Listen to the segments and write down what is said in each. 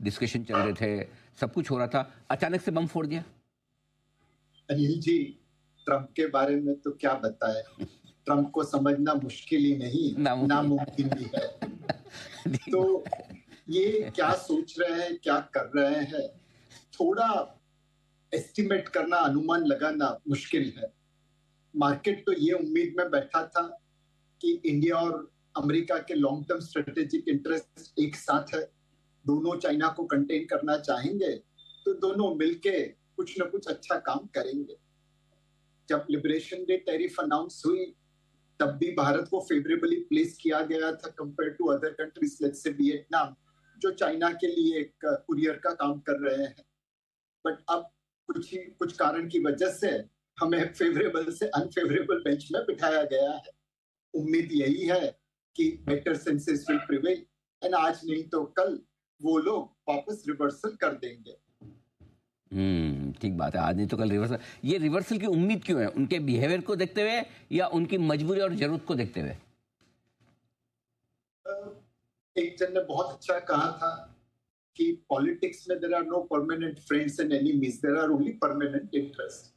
Discussion चल रहे थे, सब कुछ हो रहा था, अचानक से बम फोड़ दिया। अनिल जी, ट्रंप के बारे में तो क्या बताएं। ट्रंप को समझना मुश्किल ही नहीं, नामुमकिन भी है। तो ये क्या सोच रहे हैं, क्या कर रहे हैं, थोड़ा एस्टिमेट करना, अनुमान लगाना मुश्किल है। मार्केट तो ये उम्मीद में बैठा था कि इंडिया और अमेरिका के लॉन्ग टर्म स्ट्रेटेजिक इंटरेस्ट एक साथ है, दोनों चाइना को कंटेन करना चाहेंगे, तो दोनों मिलके कुछ न कुछ अच्छा काम करेंगे। जब लिबरेशन डे टैरिफ अनाउंस हुई, तब भी भारत को फेवरेबली प्लेस किया गया था compare to other countries, let's say Vietnam, जो चाइना के लिए एक कुरियर का काम कर रहे हैं। बट अब कुछ कारण की वजह से हमें फेवरेबल से अनफेवरेबल बेंच में बिठाया गया है। उम्मीद यही है कि better senses will prevail, and आज नहीं तो कल वो लोग वापस रिवर्सल कर देंगे। ठीक बात है, आज नहीं तो कल रिवर्सल। ये रिवर्सल की उम्मीद क्यों है? उनके बिहेवियर को देखते हुए या उनकी मजबूरी और जरूरत को देखते हुए? एक जन ने बहुत अच्छा कहा था कि पॉलिटिक्स में there are no permanent friends and enemies, there are only permanent interest.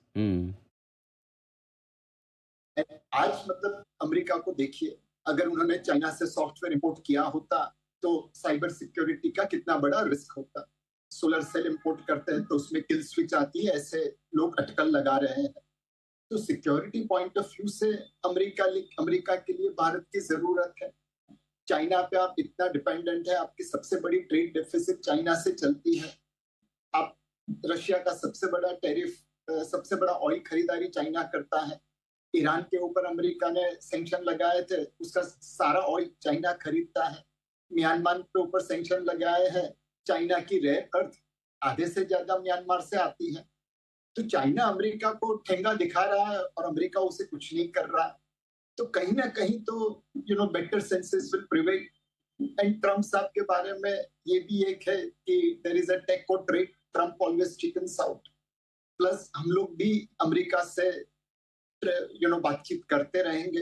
आज मतलब अमेरिका को देखिए, अगर उन्होंने चाइना से सॉफ्टवेयर इंपोर्ट किया होता तो साइबर सिक्योरिटी का कितना बड़ा रिस्क होता। सोलर सेल इंपोर्ट करते हैं तो उसमें किल स्विच आती है, ऐसे लोग अटकल लगा रहे हैं। तो सिक्योरिटी पॉइंट ऑफ व्यू से अमेरिका के लिए भारत की जरूरत है। चाइना पे आप इतना डिपेंडेंट है, आपकी सबसे बड़ी ट्रेड डेफिसिट चाइना से चलती है। आप रशिया का सबसे बड़ा टैरिफ, सबसे बड़ा ऑयल खरीदारी चाइना करता है। ईरान के ऊपर अमेरिका ने सैंक्शन लगाए थे, उसका सारा ऑयल चाइना खरीदता है। म्यांमार के ऊपर सैंक्शन लगाए हैं, चाइना की रेयर अर्थ आधे से ज्यादा म्यांमार से आती है। तो चाइना अमेरिका को ठेंगा दिखा रहा है और अमेरिका उसे कुछ नहीं कर रहा। तो कहीं ना कहीं तो better senses will prevail. And Trump साहब के बारे में ये भी एक है कि देयर इज अ टेक और trade, Trump always chickens out. Plus हम लोग भी अमेरिका से बातचीत करते रहेंगे।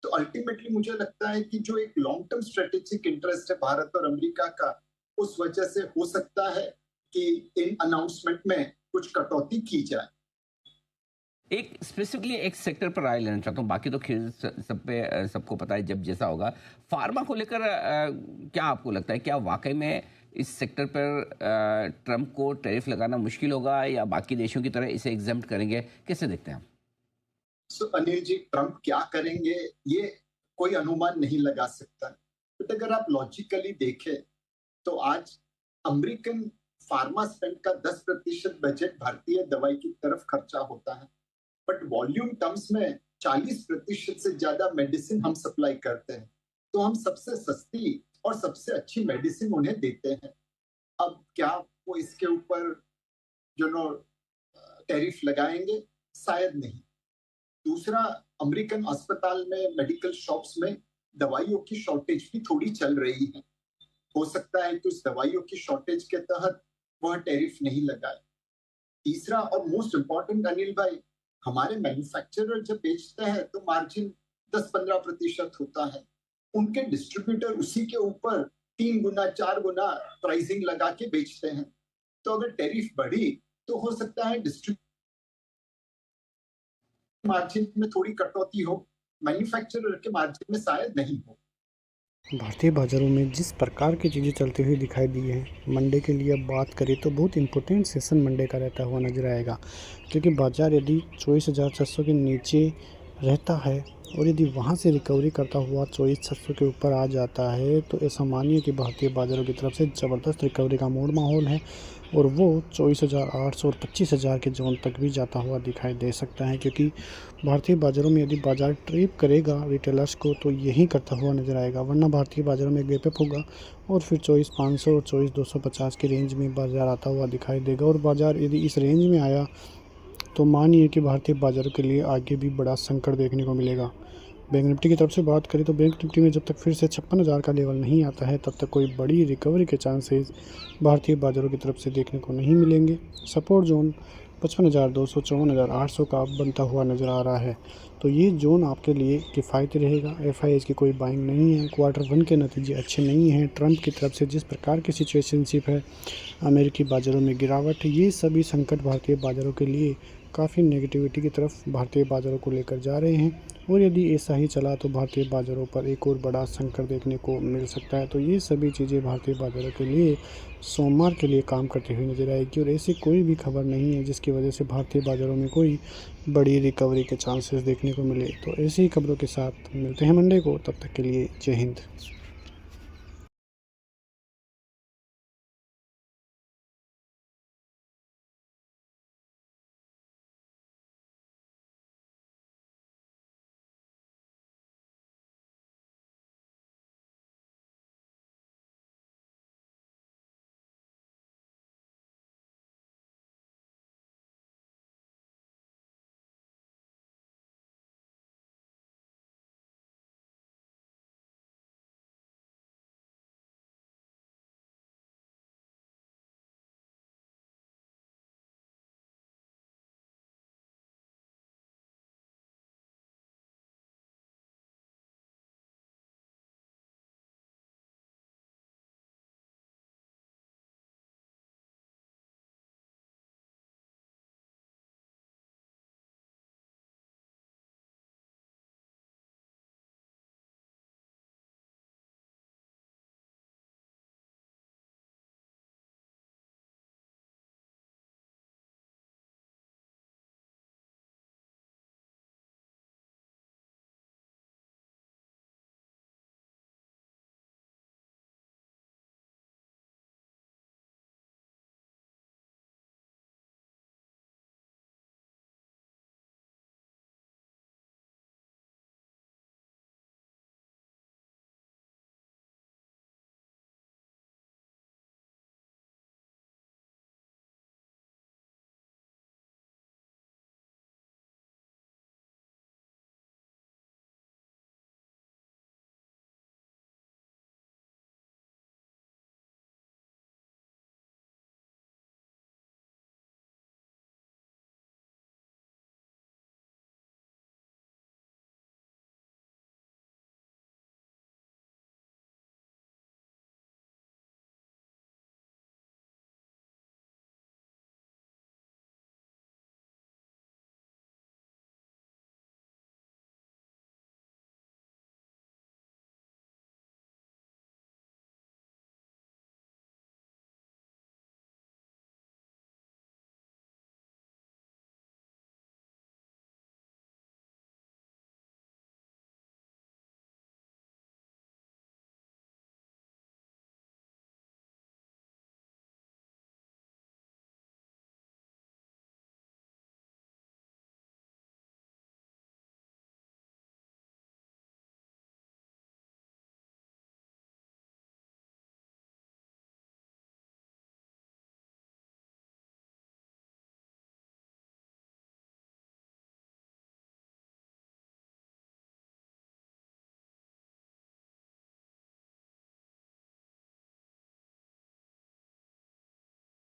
तो अल्टीमेटली मुझे लगता है कि जो एक लॉन्ग टर्म स्ट्रेटेजिक इंटरेस्ट है भारत और अमेरिका का, उस वजह से हो सकता है कि इन अनाउंसमेंट में कुछ कटौती की जाए। एक स्पेसिफिकली एक सेक्टर पर राय लेना चाहता हूँ, बाकी तो खैर सबको पता है जब जैसा होगा। फार्मा को लेकर क्या आपको लगता है, क्या वाकई में इस सेक्टर पर ट्रंप को टैरिफ लगाना मुश्किल होगा या बाकी देशों की तरह इसे एग्जेम्प्ट करेंगे? कैसे देखते हैं आप? अनिल जी, ट्रंप क्या करेंगे ये कोई अनुमान नहीं लगा सकता। बट अगर आप लॉजिकली देखें तो आज अमेरिकन फार्मा स्पेंड का 10% बजट भारतीय दवाई की तरफ खर्चा होता है। बट वॉल्यूम टर्म्स में 40% से ज्यादा मेडिसिन हम सप्लाई करते हैं। तो हम सबसे सस्ती और सबसे अच्छी मेडिसिन उन्हें देते हैं। अब क्या वो इसके ऊपर टैरिफ लगाएंगे? शायद नहीं। दूसरा, अमेरिकन अस्पताल में, मेडिकल शॉप्स में दवाइयों की शॉर्टेज भी थोड़ी चल रही है। हो सकता है कि उस दवाइयों की शॉर्टेज के तहत वह टैरिफ नहीं लगाए। तीसरा और मोस्ट इंपॉर्टेंट अनिल भाई, हमारे मैन्युफैक्चरर जब बेचते हैं तो मार्जिन 10-15% होता है। उनके डिस्ट्रीब्यूटर उसी के ऊपर 3 गुना 4 गुना प्राइसिंग लगा के बेचते हैं। तो अगर टैरिफ बढ़ी तो हो सकता है डिस्ट्रीब्यूटर मार्जिन में थोड़ी कटौती हो, मैन्युफैक्चरर के मार्जिन में शायद नहीं हो। भारतीय बाज़ारों में जिस प्रकार की चीज़ें चलती हुई दिखाई दी हैं, मंडे के लिए अब बात करें तो बहुत इम्पोर्टेंट सेशन मंडे का रहता हुआ नज़र आएगा। क्योंकि बाज़ार यदि 24,600 के नीचे रहता है और यदि वहाँ से रिकवरी करता हुआ 24,600 के ऊपर आ जाता है तो ऐसा मानिए कि भारतीय बाज़ारों की तरफ से ज़बरदस्त रिकवरी का मूड माहौल है और वो 24,800 और 25,000 के जोन तक भी जाता हुआ दिखाई दे सकता है। क्योंकि भारतीय बाज़ारों में यदि बाज़ार ट्रिप करेगा रिटेलर्स को तो यही करता हुआ नज़र आएगा, वरना भारतीय बाज़ारों में गैप अप होगा और फिर 24,500 और 24,250 की रेंज में बाज़ार आता हुआ दिखाई देगा। और बाज़ार यदि इस रेंज में आया तो मानिए कि भारतीय बाज़ारों के लिए आगे भी बड़ा संकट देखने को मिलेगा। बैंक निफ्टी की तरफ से बात करें तो बैंक निफ्टी में जब तक फिर से 56,000 का लेवल नहीं आता है तब तक कोई बड़ी रिकवरी के चांसेस भारतीय बाज़ारों की तरफ से देखने को नहीं मिलेंगे। सपोर्ट जोन 55,200 54,800 का बनता हुआ नज़र आ रहा है। तो ये जोन आपके लिए किफ़ायती रहेगा। एफआईएच की कोई बाइंग नहीं है। Q1 के नतीजे अच्छे नहीं हैं। ट्रंप की तरफ से जिस प्रकार की सिचुएशनशिप है, अमेरिकी बाज़ारों में गिरावट, ये सभी संकट भारतीय बाज़ारों के लिए काफ़ी नेगेटिविटी की तरफ भारतीय बाज़ारों को लेकर जा रहे हैं। और यदि ऐसा ही चला तो भारतीय बाज़ारों पर एक और बड़ा संकट देखने को मिल सकता है। तो ये सभी चीज़ें भारतीय बाज़ारों के लिए सोमवार के लिए काम करती हुई नज़र आएगी। और ऐसी कोई भी खबर नहीं है जिसकी वजह से भारतीय बाज़ारों में कोई बड़ी रिकवरी के चांसेस देखने को मिले। तो ऐसी ही खबरों के साथ मिलते हैं मंडे को। तब तक के लिए जय हिंद।